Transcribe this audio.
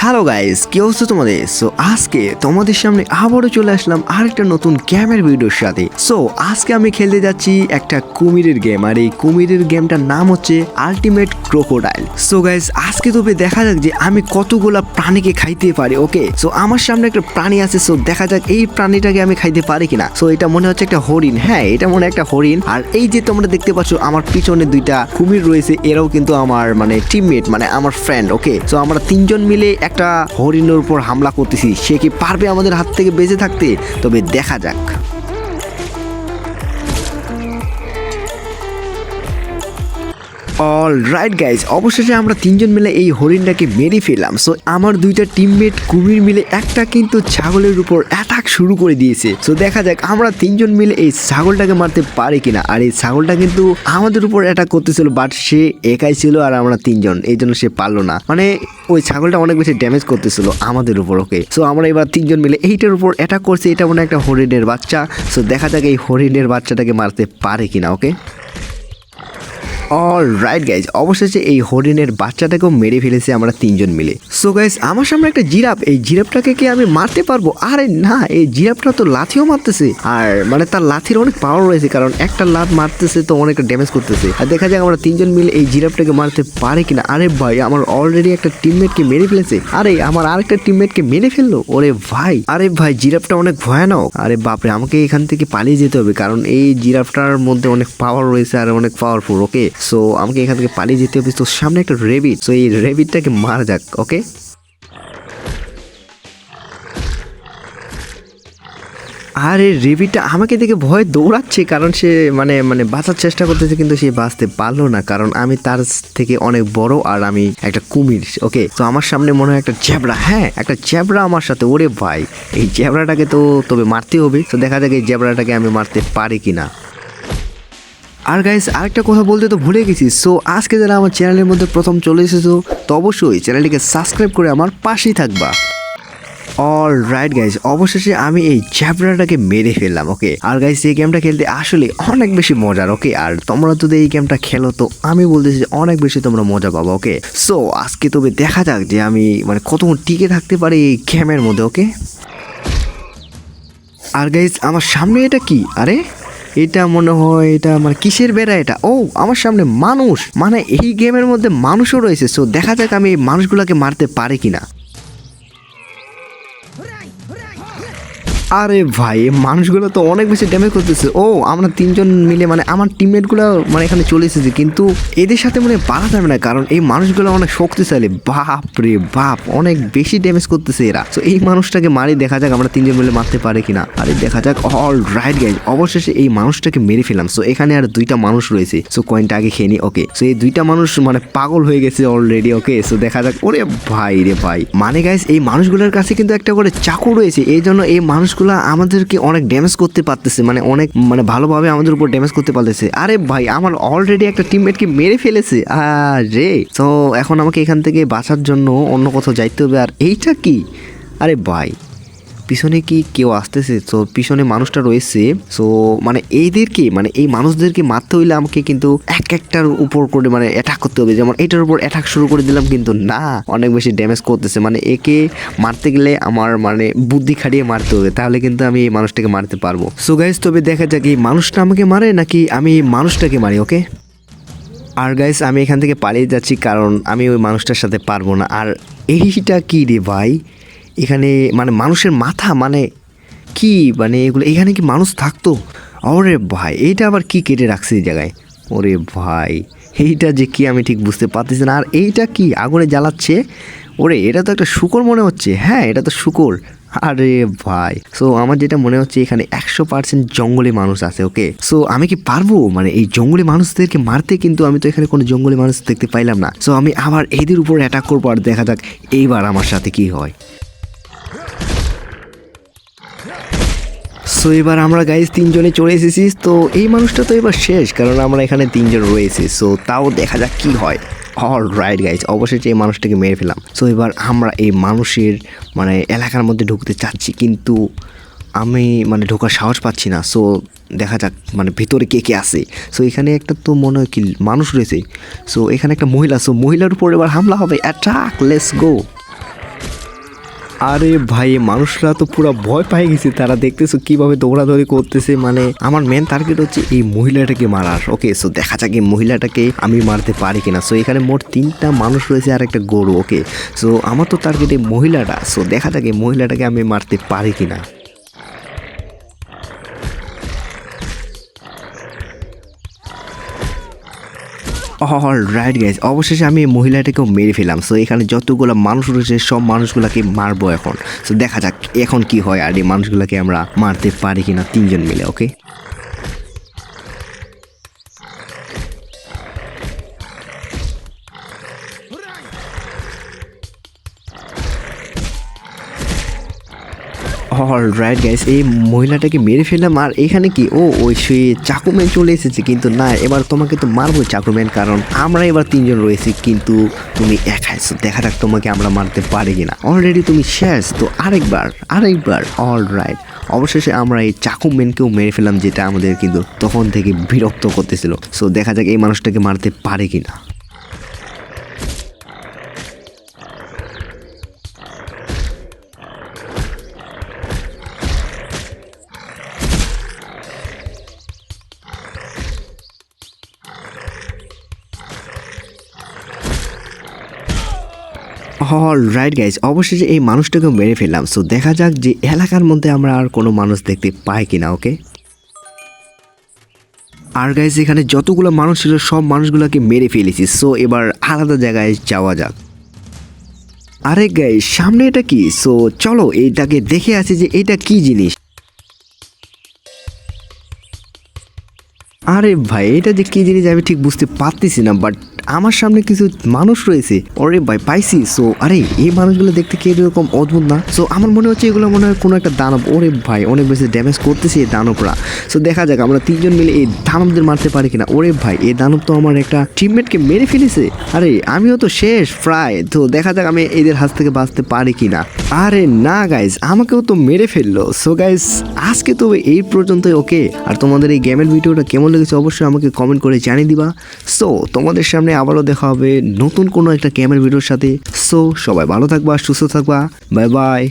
Hello guys, কি অবস্থা তোমাদের? সো আজকে তোমাদের সামনে আবারও চলে আসলাম আরেকটা নতুন গেমের ভিডিওর সাথে। সো আজকে আমি খেলতে যাচ্ছি একটা কুমিরের গেম, আর এই কুমিরের গেমটার নাম হচ্ছে আলটিমেট ক্রোকোডাইল। সো গাইস, আজকে তবে দেখা যাক যে আমি কতগুলা প্রাণীকে খাইতে পারি। ওকে, সো আমার সামনে একটা প্রাণী আছে, সো দেখা যাক এই প্রাণীটাকে আমি খাইতে পারি কিনা। সো এটা মনে হচ্ছে একটা হরিণ। হ্যাঁ, এটা মনে হয় একটা হরিণ। আর এই যে তোমরা দেখতে পাচ্ছ আমার পিছনে দুইটা কুমির রয়েছে, এরাও কিন্তু আমার টিমমেট, আমার ফ্রেন্ড। ওকে, সো আমরা তিনজন মিলে একটা হরিণের উপর হামলা করতেছি। সে কি পারবে আমাদের হাত থেকে বেঁচে থাকতে? তবে দেখা যাক। অল রাইট গাইজ, অবশেষে আমরা তিনজন মিলে এই হরিণটাকে মেরে ফেললাম। সো আমার দুইটা টিমমেট কুমির মিলে একটা কিন্তু ছাগলের উপর অ্যাটাক শুরু করে দিয়েছে। সো দেখা যাক আমরা তিনজন মিলে এই ছাগলটাকে মারতে পারি কিনা। আর এই ছাগলটা কিন্তু আমাদের উপর অ্যাটাক করতেছিল, বাট সে একাই ছিল আর আমরা তিনজন, এই জন্য সে পারলো না। ওই ছাগলটা অনেক বেশি ড্যামেজ করতেছিল আমাদের উপর। ওকে, সো আমরা এবার তিনজন মিলে এইটার উপর অ্যাটাক করছি। এটা মনে একটা হরিণের বাচ্চা। সো দেখা যাক এই হরিণের বাচ্চাটাকে মারতে পারে কিনা। ওকে, অল রাইট গাইজ, অবশেষে এই হরিণের বাচ্চাটাকেও মেরে ফেলেছি আমরা তিনজন মিলে। সো গাইজ, আমার সামনে একটা জিরাফ। এই জিরাফটাকে কি আমি মারতে পারবো? আরে না, এই জিরাফটা তো লাথিও মারতেছে। আর তার লাথির অনেক পাওয়ার রয়েছে, কারণ একটা লাথ মারতেছে তো অনেকটা ড্যামেজ করতেছে। আর দেখা যাক আমরা তিনজন মিলে এই জিরাফটাকে মারতে পারি কিনা। আরে ভাই, আমার অলরেডি একটা টিমমেটকে মেরে ফেলেছে। আরে আমার আরেকটা টিমমেটকে মেরে ফেললো। ওরে ভাই, আরে ভাই, জিরাফটা অনেক ভয়ানক। আরে বাপরে, আমাকে এখান থেকে পালিয়ে যেতে হবে, কারণ এই জিরাফটার মধ্যে অনেক পাওয়ার রয়েছে আর অনেক পাওয়ারফুল। ওকে, সো আমাকে এখান থেকে পালিয়ে যেতে হবে। তো সামনে একটা রেবিট, সো এই রেবিটটাকে মারা যাক। ওকে, আর এই রেবিটটা আমাকে দেখে ভয় দৌড়াচ্ছে, কারণ সে বাঁচার চেষ্টা করতেছে, কিন্তু সে বাঁচতে পারলো না, কারণ আমি তার থেকে অনেক বড় আর আমি একটা কুমির। ওকে, তো আমার সামনে মনে হয় একটা জ্যাবরা। হ্যাঁ, একটা জ্যাবরা আমার সাথে। ওরে ভাই, এই জ্যাবরাটাকে তো তবে মারতে হবে। তো দেখা যাক এই জ্যাবরাটাকে আমি মারতে পারি কিনা। আর গাইস, আরেকটা কথা বলতে তো ভুলে গেছি। সো আজকে যারা আমার চ্যানেলের মধ্যে প্রথম চলে এসেছো, তো অবশ্যই চ্যানেলটিকে সাবস্ক্রাইব করে আমার পাশেই থাকবা। অল রাইট গাইজ, অবশেষে আমি এই জ্যাবরাটাকে মেরে ফেললাম। ওকে, আর গাইজ, এই গেমটা খেলতে আসলে অনেক বেশি মজার। ওকে, আর তোমরা যদি এই গেমটা খেলো তো আমি বলতেছি যে অনেক বেশি তোমরা মজা পাবো। ওকে, সো আজকে তবে দেখা যাক যে আমি কতক্ষণ টিকে থাকতে পারি এই গেমের মধ্যে। ওকে, আর গাইজ, আমার সামনে এটা কি? আরে এটা মনে হয় এটা কিসের বেড়া এটা? ও, আমার সামনে মানুষ, এই গেমের মধ্যে মানুষও রয়েছে। সো দেখা যাক আমি এই মানুষগুলোকে মারতে পারি কিনা। আরে ভাই, এই মানুষগুলো তো অনেক বেশি ড্যামেজ করতেছে। ও, আমরা তিনজন মিলে আমার টিমমেটগুলো এখানে চলে এসেছে, কিন্তু এদের সাথে পারা যাবে না, কারণ এই মানুষগুলো অনেক শক্তিশালী। বাপ রে বাপ, অনেক বেশি ড্যামেজ করতেছে এরা। তো এই মানুষটাকে মারি, দেখা যাক আমরা তিনজন মিলে মারতে পারি কিনা। আরে দেখা যাক। অল রাইট গাইজ, অবশেষে এই মানুষটাকে মেরে ফেলাম। সো এখানে আর দুইটা মানুষ রয়েছে। সো কয়েনটা আগে খেয়ে নি। ওকে, সো এই দুইটা মানুষ পাগল হয়ে গেছে অলরেডি। ওকে, সো দেখা যাক। ওরে ভাই রে ভাই, গাইজ, এই মানুষগুলোর কাছে কিন্তু একটা করে চাকু রয়েছে, এই জন্য এই মানুষগুলো আমাদেরকে অনেক ড্যামেজ করতে পারতেছে, অনেক ভালোভাবে আমাদের উপর ড্যামেজ করতে পারতেছে। আরে ভাই, আমার অলরেডি একটা টিমমেটকে মেরে ফেলেছে। আরে, তো এখন আমাকে এখান থেকে বাঁচার জন্য অন্য কোথাও যাইতে হবে। আর এইটা কি? আরে ভাই, পিছনে কি কেউ আসতেছে? তো পিছনে মানুষটা রয়েছে। সো এইদেরকে এই মানুষদেরকে মারতে হইলে আমাকে কিন্তু একটার উপর করে অ্যাটাক করতে হবে। যেমন এটার উপর অ্যাটাক শুরু করে দিলাম, কিন্তু না, অনেক বেশি ড্যামেজ করতেছে। একে মারতে গেলে আমার বুদ্ধি খাটিয়ে মারতে হবে, তাহলে কিন্তু আমি এই মানুষটাকে মারতে পারবো। সো গাইজ, তবে দেখা যাক এই মানুষটা আমাকে মারে নাকি আমি এই মানুষটাকে মারি। ওকে, আর গাইজ, আমি এখান থেকে পালিয়ে যাচ্ছি, কারণ আমি ওই মানুষটার সাথে পারবো না। আর এইটা কি রে ভাই? এখানে মানুষের মাথা কি এগুলো? এখানে কি মানুষ থাকতো? ওরে ভাই, এইটা আবার কি কেটে রাখছে এই জায়গায়? ওরে ভাই, এইটা যে কি আমি ঠিক বুঝতে পারতেছি না। আর এইটা কি আগুনে জ্বালাচ্ছে? ওরে, এটা তো একটা শূকর মনে হচ্ছে। হ্যাঁ, এটা তো শূকর। আরে ভাই, সো আমার যেটা মনে হচ্ছে এখানে 100% জঙ্গলি মানুষ আছে। ওকে, সো আমি কি পারবো এই জঙ্গলি মানুষদেরকে মারতে? কিন্তু আমি তো এখানে কোনো জঙ্গলি মানুষ দেখতে পাইলাম না। সো আমি আবার এদের উপর অ্যাটাক করবো, আর দেখা যাক এইবার আমার সাথে কি হয়। সো এবার আমরা গাইজ তিনজনে চলে এসেছি। তো এই মানুষটা তো এবার শেষ, কারণ আমরা এখানে তিনজন রয়েছি। সো তাও দেখা যাক কি হয়। অল রাইট গাইজ, অবশেষে এই মানুষটাকে মেরে ফেলাম। সো এবার আমরা এই মানুষের এলাকার মধ্যে ঢুকতে চাচ্ছি, কিন্তু আমি ঢোকার সাহস পাচ্ছি না। সো দেখা যাক ভিতরে কে কে আছে। সো এখানে একটা তো মনে হয় কি মানুষ রয়েছে। সো এখানে একটা মহিলা। সো মহিলার উপর এবার হামলা হবে। Attack, let's go. আরে ভাই মানুষরা তো পুরো ভয় পেয়ে গেছে, তারা দেখতেছো কিভাবে দৌড়াদৌড়ি করতেছে। মানে আমার মেন টার্গেট হচ্ছে এই মহিলাটাকে মারার। ওকে, সো দেখা যাক এই মহিলাটাকে আমি মারতে পারি কিনা। সো এখানে মোট 3টা মানুষ রয়েছে আর একটা গরু। ওকে, সো আমার তো টার্গেট এই মহিলাটা। সো দেখা যাক এই মহিলাটাকে আমি মারতে পারি কিনা। অলরাইট গাইজ, অবশেষে আমি এই মহিলাটাকেও মেরে ফেলাম। সো এখানে যতগুলো মানুষ রয়েছে সব মানুষগুলোকে মারবো এখন। সো দেখা যাক এখন কি হয় আর এই মানুষগুলোকে আমরা মারতে পারি কিনা 3জন মিলে। ওকে, অলরাইট গাইস, এই মহিলাটাকে মেরে ফেললাম। আর এখানে কি ওই সে চাকুম্যান চলে এসেছে, কিন্তু না এবার তোমাকে তো মারবো চাকুম্যান, কারণ আমরা এবার 3জন রয়েছি কিন্তু তুমি একাই। সো দেখা যাক তোমাকে আমরা মারতে পারি কিনা। অলরেডি তুমি শেষ, তো আরেকবার। অলরাইট, অবশেষে আমরা এই চাকুম্যানকেও মেরে ফেললাম, যেটা আমাদের কিন্তু তখন থেকে বিরক্ত করতেছিল। সো দেখা যাক এই মানুষটাকে মারতে পারে কিনা। অলরাইট গাইজ, অবশেষে এই মানুষটাকে মেরে ফেললাম। সো দেখা যাক যে এলাকার মধ্যে আমরা আর কোনো মানুষ দেখতে পাই কিনা। ওকে, আর গাইজ এখানে যতগুলো মানুষ ছিল সব মানুষগুলোকে মেরে ফেলেছি। সো এবার আলাদা জায়গায় যাওয়া যাক। আরে গাইজ সামনে এটা কি? সো চলো এইটাকে দেখে আসি যে এটা কি জিনিস। আরে ভাই এটা যে কি জিনিস আমি ঠিক বুঝতে পারতেছি না, বাট আমার সামনে কিছু মানুষ রয়েছে। ওরে ভাই পাইছি। সো আরে এই মানুষগুলো দেখতে কি এরকম অদ্ভুত না? সো আমার মনে হচ্ছে এগুলো মনে হয় কোনো একটা দানব। ওরে ভাই অনেক বেশি ড্যামেজ করতেছে এই দানবরা। সো দেখা যাক আমরা 3জন মিলে এই দানবদের মারতে পারি কিনা। ওরে ভাই এই দানব তো আমার একটা টিমমেটকে মেরে ফেলেছে। আরে আমিও তো শেষ প্রায়। তো দেখা যাক আমি এদের হাত থেকে বাঁচতে পারি কিনা। আরে না গাইজ, আমাকেও তো মেরে ফেললো। সো গাইজ আজকে তো এই পর্যন্তই। ওকে, আর তোমাদের এই গেমের ভিডিওটা কেমন লেগেছে অবশ্যই আমাকে কমেন্ট করে জানিয়ে দিবা। সো তোমাদের সামনে আবারও দেখা হবে নতুন কোনো একটা গেমের ভিডিওর সাথে। সো সবাই ভালো থাকবা, সুস্থ থাকবা, বাই বাই।